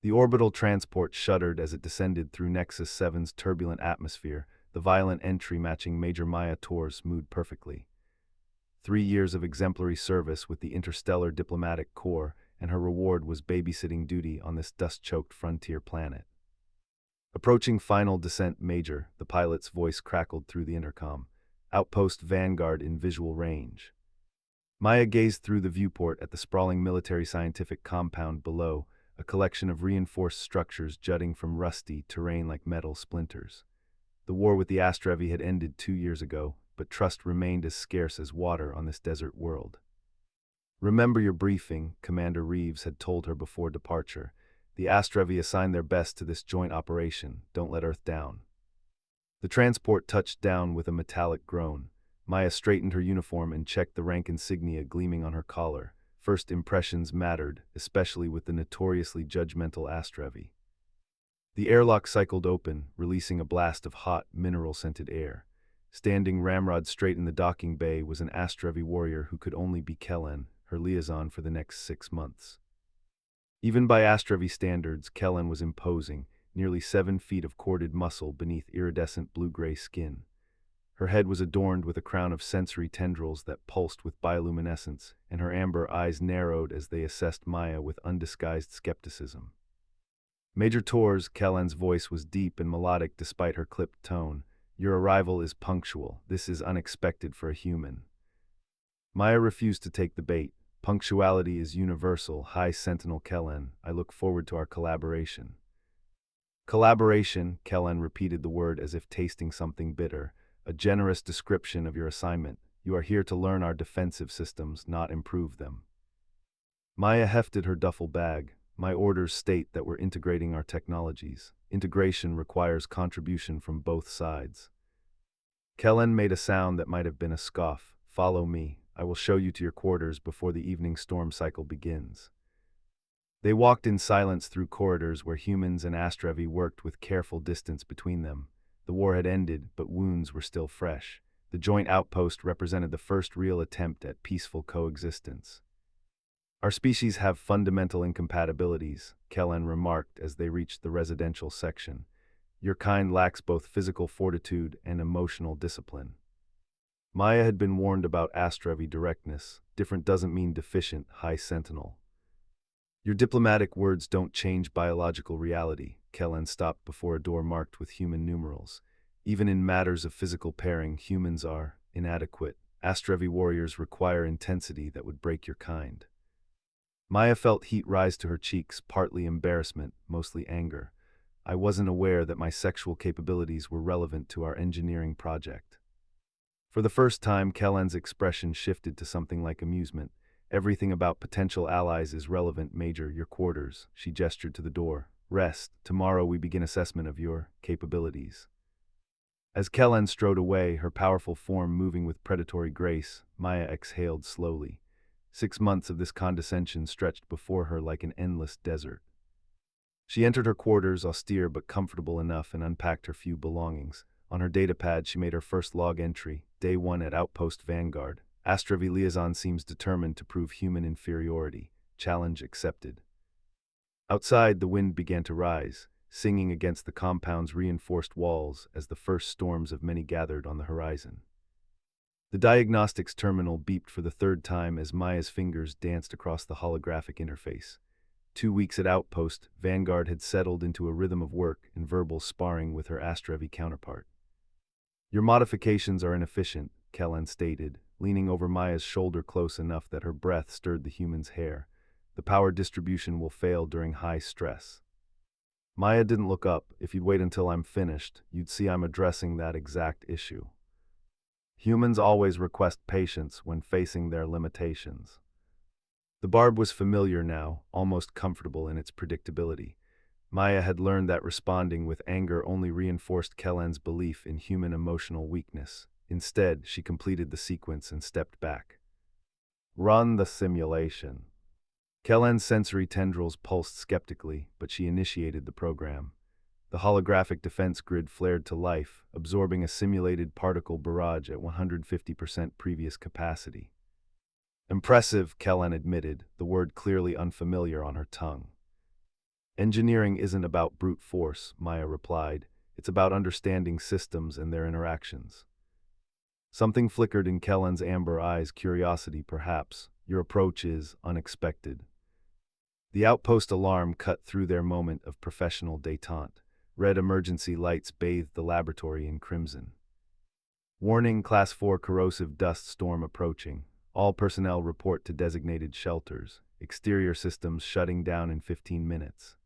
The orbital transport shuddered as it descended through Nexus 7's turbulent atmosphere, the violent entry matching Major Maya Tor's mood perfectly. 3 years of exemplary service with the Interstellar Diplomatic Corps, and her reward was babysitting duty on this dust-choked frontier planet. Approaching final descent, Major, the pilot's voice crackled through the intercom. Outpost Vanguard in visual range. Maya gazed through the viewport at the sprawling military-scientific compound below, a collection of reinforced structures jutting from rusty terrain like metal splinters. The war with the Astrevi had ended 2 years ago, but trust remained as scarce as water on this desert world. "Remember your briefing," Commander Reeves had told her before departure. "The Astrevi assigned their best to this joint operation. Don't let Earth down." The transport touched down with a metallic groan. Maya straightened her uniform and checked the rank insignia gleaming on her collar. First impressions mattered, especially with the notoriously judgmental Astrevi. The airlock cycled open, releasing a blast of hot, mineral-scented air. Standing ramrod straight in the docking bay was an Astrevi warrior who could only be Kellen, her liaison for the next 6 months. Even by Astrevi standards, Kellen was imposing, nearly 7 feet of corded muscle beneath iridescent blue-gray skin. Her head was adorned with a crown of sensory tendrils that pulsed with bioluminescence, and her amber eyes narrowed as they assessed Maya with undisguised skepticism. "Major Torres," Kellen's voice was deep and melodic despite her clipped tone. "Your arrival is punctual. This is unexpected for a human." Maya refused to take the bait. "Punctuality is universal, High Sentinel Kellen. I look forward to our collaboration." "Collaboration," Kellen repeated the word as if tasting something bitter. "A generous description of your assignment. You are here to learn our defensive systems, not improve them." Maya hefted her duffel bag. "My orders state that we're integrating our technologies. Integration requires contribution from both sides." Kellen made a sound that might have been a scoff. "Follow me. I will show you to your quarters before the evening storm cycle begins." They walked in silence through corridors where humans and Astrevi worked with careful distance between them. The war had ended, but wounds were still fresh. The joint outpost represented the first real attempt at peaceful coexistence. "Our species have fundamental incompatibilities," Kellen remarked as they reached the residential section. "Your kind lacks both physical fortitude and emotional discipline." Maya had been warned about Astrevi directness. "Different doesn't mean deficient, High Sentinel." "Your diplomatic words don't change biological reality." Kellen stopped before a door marked with human numerals. "Even in matters of physical pairing, humans are inadequate. Astrevi warriors require intensity that would break your kind." Maya felt heat rise to her cheeks, partly embarrassment, mostly anger. "I wasn't aware that my sexual capabilities were relevant to our engineering project." For the first time, Kellen's expression shifted to something like amusement. "Everything about potential allies is relevant, Major. Your quarters." She gestured to the door. "Rest. Tomorrow we begin assessment of your capabilities." As Kellen strode away, her powerful form moving with predatory grace, Maya exhaled slowly. 6 months of this condescension stretched before her like an endless desert. She entered her quarters, austere but comfortable enough, and unpacked her few belongings. On her datapad, she made her first log entry. Day 1 at Outpost Vanguard. Astrevi liaison seems determined to prove human inferiority. Challenge accepted. Outside, the wind began to rise, singing against the compound's reinforced walls as the first storms of many gathered on the horizon. The diagnostics terminal beeped for the 3rd time as Maya's fingers danced across the holographic interface. 2 weeks at Outpost, Vanguard had settled into a rhythm of work and verbal sparring with her Astrevi counterpart. "Your modifications are inefficient," Kellen stated, leaning over Maya's shoulder close enough that her breath stirred the human's hair. "The power distribution will fail during high stress." Maya didn't look up. "If you'd wait until I'm finished, you'd see I'm addressing that exact issue." Humans always request patience when facing their limitations. The barb was familiar now, almost comfortable in its predictability. Maya had learned that responding with anger only reinforced Kellen's belief in human emotional weakness. Instead, she completed the sequence and stepped back. "Run the simulation." Kellen's sensory tendrils pulsed skeptically, but she initiated the program. The holographic defense grid flared to life, absorbing a simulated particle barrage at 150% previous capacity. "Impressive," Kellen admitted, the word clearly unfamiliar on her tongue. Engineering isn't about brute force, Maya replied. It's about understanding systems and their interactions. Something flickered in Kellen's amber eyes, curiosity perhaps. Your approach is unexpected. The outpost alarm cut through their moment of professional détente. Red emergency lights bathed the laboratory in crimson. Warning: Class 4 corrosive dust storm approaching. All personnel report to designated shelters. Exterior systems shutting down in 15 minutes.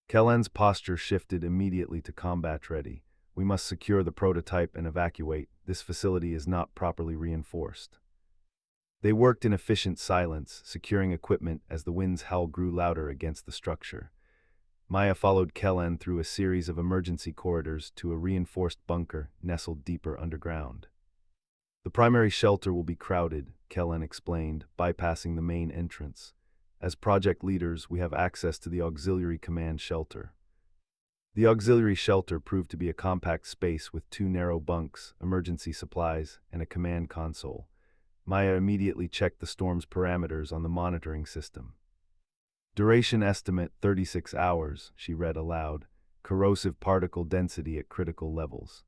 Kellen's posture shifted immediately to combat ready. We must secure the prototype and evacuate. This facility is not properly reinforced. They worked in efficient silence, securing equipment as the wind's howl grew louder against the structure. Maya followed Kellen through a series of emergency corridors to a reinforced bunker nestled deeper underground. The primary shelter will be crowded, Kellen explained, bypassing the main entrance. As project leaders, we have access to the auxiliary command shelter. The auxiliary shelter proved to be a compact space with 2 narrow bunks, emergency supplies, and a command console. Maya immediately checked the storm's parameters on the monitoring system. Duration estimate 36 hours, she read aloud. Corrosive particle density at critical levels.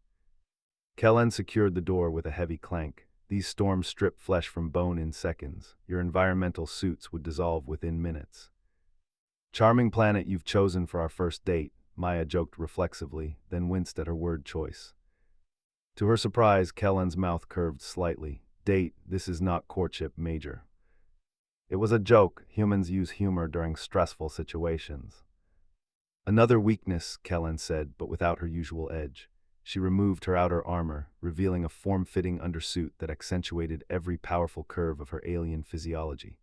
Kellen secured the door with a heavy clank. These storms strip flesh from bone in seconds. Your environmental suits would dissolve within minutes. Charming planet you've chosen for our first date, Maya joked reflexively, then winced at her word choice. To her surprise, Kellen's mouth curved slightly. Date, this is not courtship, Major. It was a joke. Humans use humor during stressful situations. Another weakness, Kellen said, but without her usual edge. She removed her outer armor, revealing a form-fitting undersuit that accentuated every powerful curve of her alien physiology.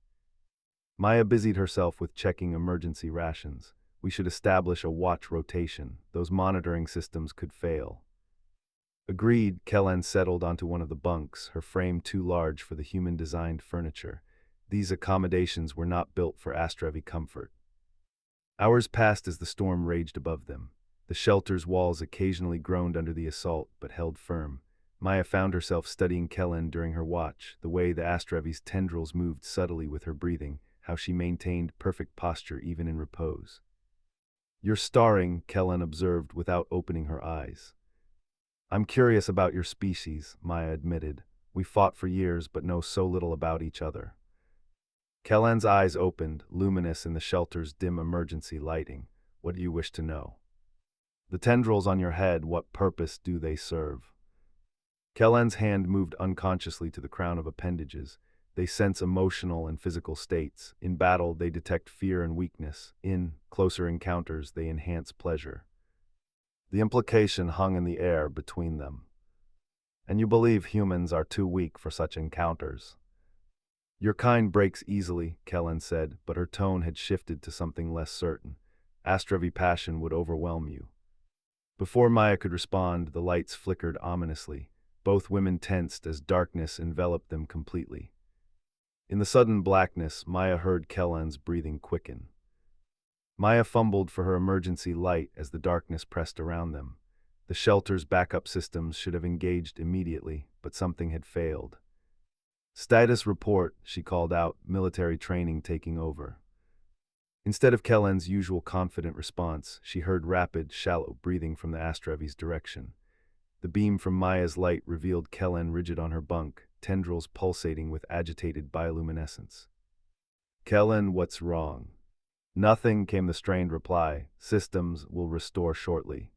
Maya busied herself with checking emergency rations. We should establish a watch rotation. Those monitoring systems could fail. Agreed. Kellen settled onto one of the bunks, her frame too large for the human-designed furniture. These accommodations were not built for Astrevi comfort. Hours passed as the storm raged above them. The shelter's walls occasionally groaned under the assault, but held firm. Maya found herself studying Kellen during her watch, the way the Astrevi's tendrils moved subtly with her breathing, how she maintained perfect posture even in repose. You're starring, Kellen observed without opening her eyes. I'm curious about your species, Maya admitted. We fought for years but know so little about each other. Kellen's eyes opened, luminous in the shelter's dim emergency lighting. What do you wish to know? The tendrils on your head, what purpose do they serve? Kellen's hand moved unconsciously to the crown of appendages. They sense emotional and physical states. In battle, they detect fear and weakness. In closer encounters, they enhance pleasure. The implication hung in the air between them. And you believe humans are too weak for such encounters? Your kind breaks easily, Kellen said, but her tone had shifted to something less certain. Astrevi passion would overwhelm you. Before Maya could respond, the lights flickered ominously. Both women tensed as darkness enveloped them completely. In the sudden blackness, Maya heard Kellen's breathing quicken. Maya fumbled for her emergency light as the darkness pressed around them. The shelter's backup systems should have engaged immediately, but something had failed. Status report, she called out, military training taking over. Instead of Kellen's usual confident response, she heard rapid, shallow breathing from the Astrevi's direction. The beam from Maya's light revealed Kellen rigid on her bunk, tendrils pulsating with agitated bioluminescence. Kellen, what's wrong? Nothing, came the strained reply. Systems will restore shortly.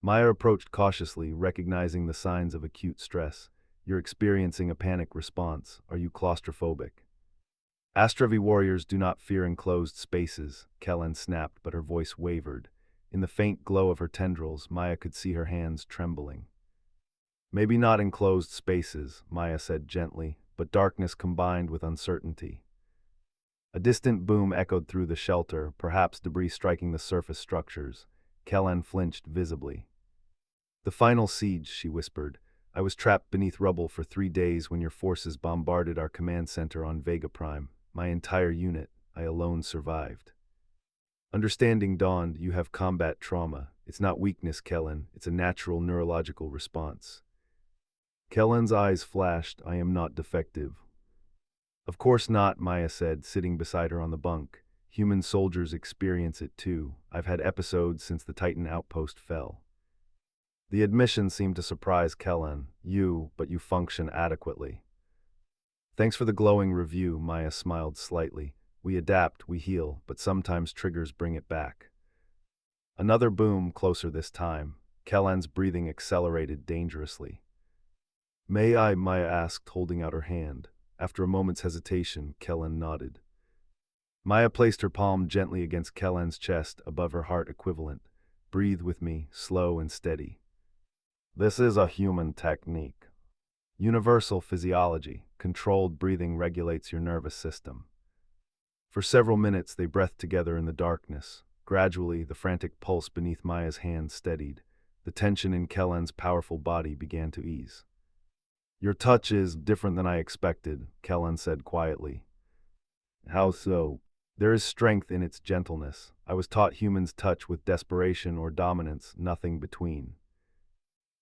Maya approached cautiously, recognizing the signs of acute stress. You're experiencing a panic response. Are you claustrophobic? Astrevi warriors do not fear enclosed spaces, Kellen snapped, but her voice wavered. In the faint glow of her tendrils, Maya could see her hands trembling. Maybe not enclosed spaces, Maya said gently, but darkness combined with uncertainty. A distant boom echoed through the shelter, perhaps debris striking the surface structures. Kellen flinched visibly. The final siege, she whispered. I was trapped beneath rubble for 3 days when your forces bombarded our command center on Vega Prime. My entire unit, I alone survived. Understanding dawned. You have combat trauma. It's not weakness, Kellen. It's a natural neurological response. Kellen's eyes flashed. I am not defective. Of course not, Maya said, sitting beside her on the bunk. Human soldiers experience it too. I've had episodes since the Titan outpost fell. The admission seemed to surprise Kellen. But you function adequately. Thanks for the glowing review, Maya smiled slightly. We adapt, we heal, but sometimes triggers bring it back. Another boom, closer this time. Kellen's breathing accelerated dangerously. May I? Maya asked, holding out her hand. After a moment's hesitation, Kellen nodded. Maya placed her palm gently against Kellen's chest, above her heart equivalent. Breathe with me, slow and steady. This is a human technique. Universal physiology. Controlled breathing regulates your nervous system. For several minutes they breathed together in the darkness. Gradually, the frantic pulse beneath Maya's hand steadied. The tension in Kellen's powerful body began to ease. Your touch is different than I expected, Kellen said quietly. How so? There is strength in its gentleness. I was taught humans touch with desperation or dominance, nothing between.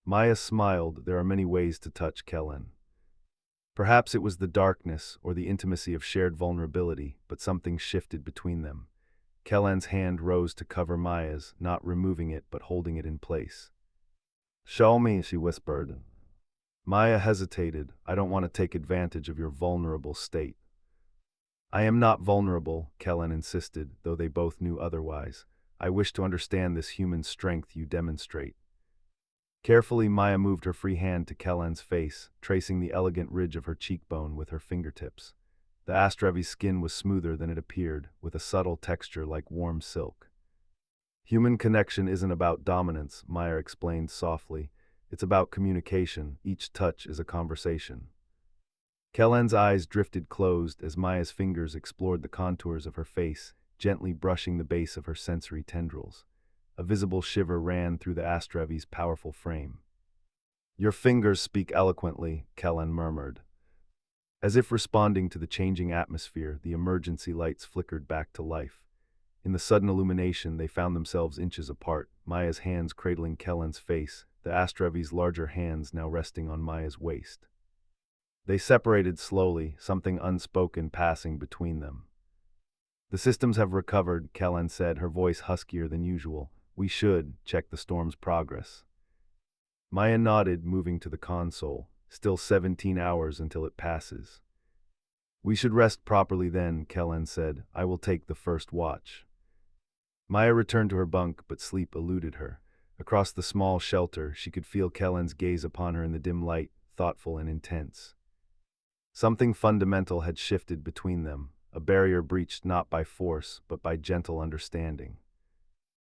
Maya smiled. There are many ways to touch, Kellen. Perhaps it was the darkness or the intimacy of shared vulnerability, but something shifted between them. Kellen's hand rose to cover Maya's, not removing it but holding it in place. Show me, she whispered. Maya hesitated. I don't want to take advantage of your vulnerable state. I am not vulnerable, Kellen insisted, though they both knew otherwise. I wish to understand this human strength you demonstrate. Carefully, Maya moved her free hand to Kellen's face, tracing the elegant ridge of her cheekbone with her fingertips. The Astrevi's skin was smoother than it appeared, with a subtle texture like warm silk. Human connection isn't about dominance, Maya explained softly. It's about communication. Each touch is a conversation. Kellen's eyes drifted closed as Maya's fingers explored the contours of her face, gently brushing the base of her sensory tendrils. A visible shiver ran through the Astrevi's powerful frame. Your fingers speak eloquently, Kellen murmured. As if responding to the changing atmosphere, the emergency lights flickered back to life. In the sudden illumination, they found themselves inches apart, Maya's hands cradling Kellen's face, the Astrevi's larger hands now resting on Maya's waist. They separated slowly, something unspoken passing between them. The systems have recovered, Kellen said, her voice huskier than usual. We should check the storm's progress. Maya nodded, moving to the console. Still 17 hours until it passes. We should rest properly then, Kellen said. I will take the first watch. Maya returned to her bunk, but sleep eluded her. Across the small shelter, she could feel Kellen's gaze upon her in the dim light, thoughtful and intense. Something fundamental had shifted between them, a barrier breached not by force, but by gentle understanding.